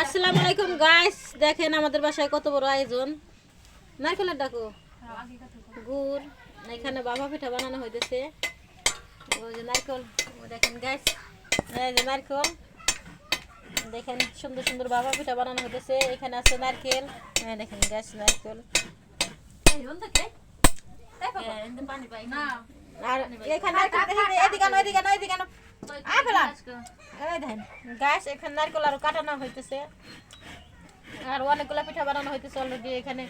আসসালামু আলাইকুম গাইস, দেখেন আমাদের বাসায় কত বড় আয়োজন। নারকেলের ডাকো গুড়, এখানে বাবা পিঠা বানানো হইতেছে। ওই যে নারকেল, দেখেন গাইস, এই যে নারকেল, দেখেন সুন্দর সুন্দর বাবা পিঠা বানানো হইতেছে। এখানে আছে নারকেল, দেখেন গাইস নারকেল। আর এখানে গাছ, এখানে নারকেল আরো কাটানো হইতেছে আর অনেকগুলা পিঠা বানানো হইতেছে অলরেডি। এখানে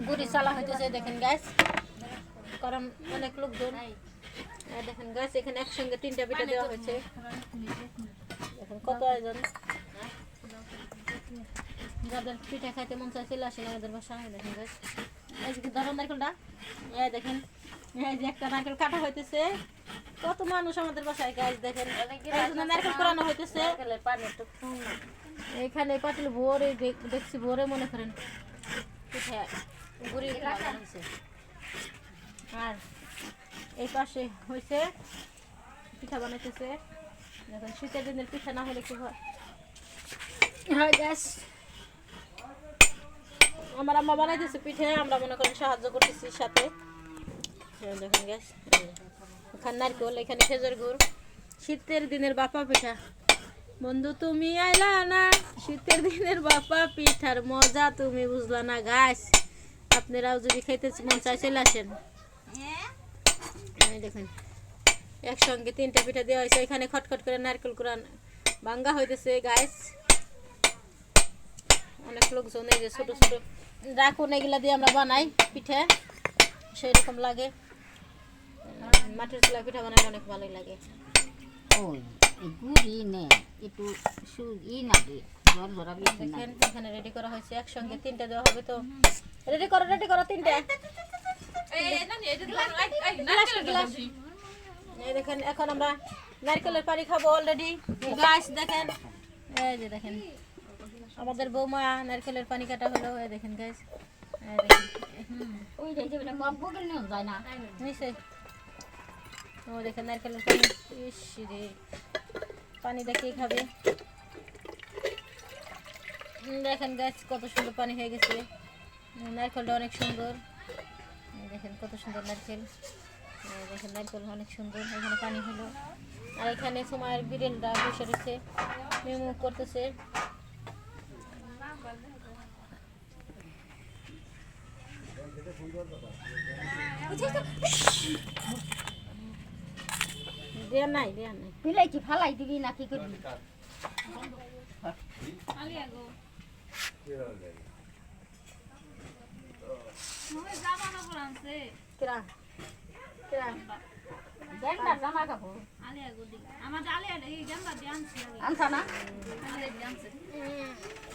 গুড়ি চালা হইতেছে, দেখেন গাছ, কারণ অনেক লোকজন। দেখেন গাছ, এখানে একসঙ্গে 3টা পিঠা দেওয়া হয়েছে। দেখেন কত আয়োজন। যাদের পিঠা খাইতে মন চাই চলে আসেন আমাদের বাসায়। দেখেন গাছ, এই যে ধরুন নারকেলটা, এই দেখেন, এই যে একটা নারকেল কাটা হইতেছে। কত মানুষ আমাদের বাসায় গাছ, দেখেন নারকেল কোরানো হইতেছে। এখানে পাতিল ভোরে দেখছি, ভোরে মনে করেন পিঠা গুড়ি হয়েছে। আর এই পাশে হয়েছে পিঠা বানাইতেছে। দেখেন শীতের দিনের পিঠা না হলে কি হয় গ্যাস। আমার আম্মা বানাইতেছে পিঠে, আমরা মনে করেন সাহায্য করতেছি সাথে। দেখেন গ্যাস, এখানে নারকেল, এখানে খেজুর গুড়। শীতের দিনের বাপা পিঠা, বন্ধু তুমি আইলা না, শীতের দিনের বাপা পিঠার মজা তুমি বুঝলা না গাছ। আপনারাও যদি খেতে মন চাই চলে আসেন। দেখেন একসঙ্গে 3টা পিঠা দেওয়া হয়েছে। এখানে খটখট করে নারকেল কোরান ভাঙ্গা হইতেছে গাছ। অনেক লোকজন, এই যে ছোট ছোট রাখুন, এগুলা দিয়ে আমরা বানাই পিঠা, সেই রকম লাগে। মাটির চুলা পিঠা বানাই অনেক ভালোই লাগে। দেখেন এখানে রেডি করা হয়েছে, একসঙ্গে 3টা দেওয়া হবে। তো রেডি করো 3টা। এই দেখেন এখন আমরা নারকেলের পানি খাবো অলরেডি গাছ। দেখেন এই যে দেখেন আমাদের বৌমা নারকেলের পানি কাটা হলো। এই দেখেন গাছ, দেখেন নারকেলের পানি। ইস রে, পানি দেখিয়ে খাবে। দেখেন গাছ কত সুন্দর পানি হয়ে গেছে। নারকেলটা অনেক সুন্দর, দেখেন কত সুন্দর নারকেল। দেখেন নারকেল অনেক সুন্দর। এখানে পানি হলো, আর এখানে সময়ের বিড়েলটা বসে রয়েছে, মেমু করতেছে। দেয়া নাই পিলাই কি ফালাই দিবি না কি করবি? জামা কাপড় আনছা না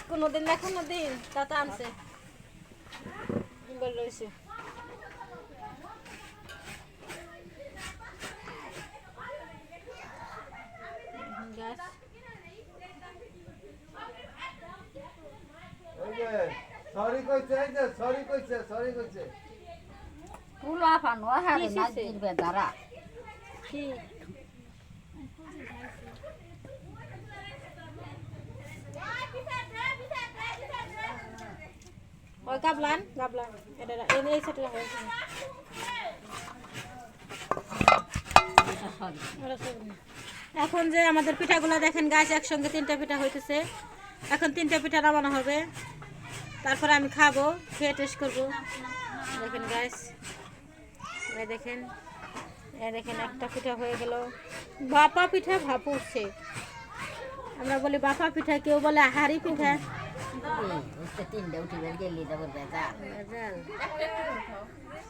কোনোদিন না কোনোদিন তা তো আনছে রয়েছে। পুলা ফানো হারে না দিবে দাঁড়া কি ওই গাবলান এটা এই সেটা হয়েছে। এখন যে আমাদের পিঠাগুলো দেখেন গাছ, একসঙ্গে 3টা পিঠা হইতেছে। এখন 3টা পিঠা নামানো হবে, তারপরে আমি খাবো, খেয়ে টেস্ট করবো। দেখেন গাছ, দেখেন একটা পিঠা হয়ে গেল। বাপা পিঠা ভাপ উঠছে, আমরা বলি বাপা পিঠা, কেউ বলে হাড়ি পিঠা।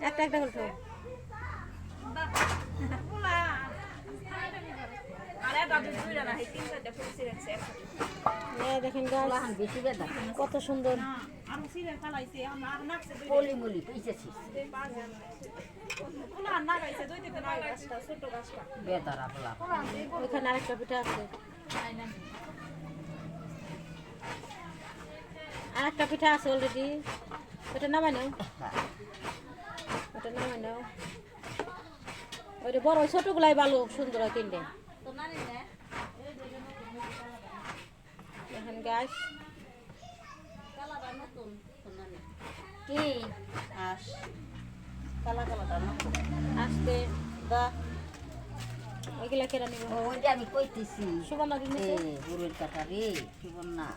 একটা একটা করে দেখেন কত সুন্দর। ওইখানে আরেকটা পিঠা আছে, আরেকটা পিঠা আছে অলরেডি। ওটা নামাই নাও, ওইটা বড় ছোটগুলাই ভালো সুন্দর হয় 3টে। দেখেন গাছ কি আস কালা কালাটা নতুন আসতে দা ওইগুলা কেরা নিব ওইটা আমি কইতেছি সুবর্ণা দিন এ বুড়ের কাটা রে সুবর্ণা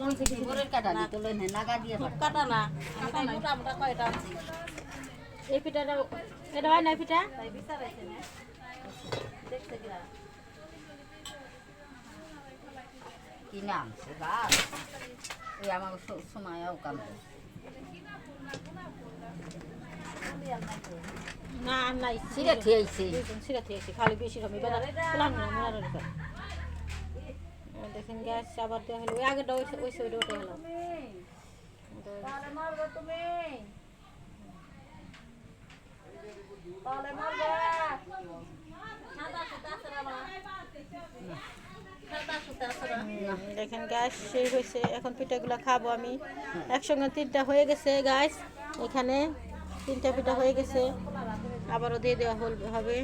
নিচে বুড়ের কাটা দিতে লই না লাগা দিয়ে খুব কাটা না আমি তাই মোটা মোটা কয়টা আনছি এই পিঠাটা এটা হয় না পিঠা তাই বিচারাইছে না দেখতে গিরা কি নাম সে গাছ ওই আমার সময়ও কাম না আর নাই সিরা থিয়েছে সিরা থেকে খালি বেশি কমে বেলা খোলাম না মোনার উপর দেখেন গ্যাস আবার দেওয়া হলো ওই আগেটা ওই সাইডে ওটা হলো তাহলে মারবে তুমি তাহলে মারবে সাদা সুতা আছে না সাদা সুতা আছে না দেখেন গ্যাস সেই হয়েছে এখন পিঠাগুলো খাবো আমি একসঙ্গে 3টা হয়ে গেছে গ্যাস এখানে 3টা পিঠা হয়ে গেছে আবারও দিয়ে দেওয়া হবে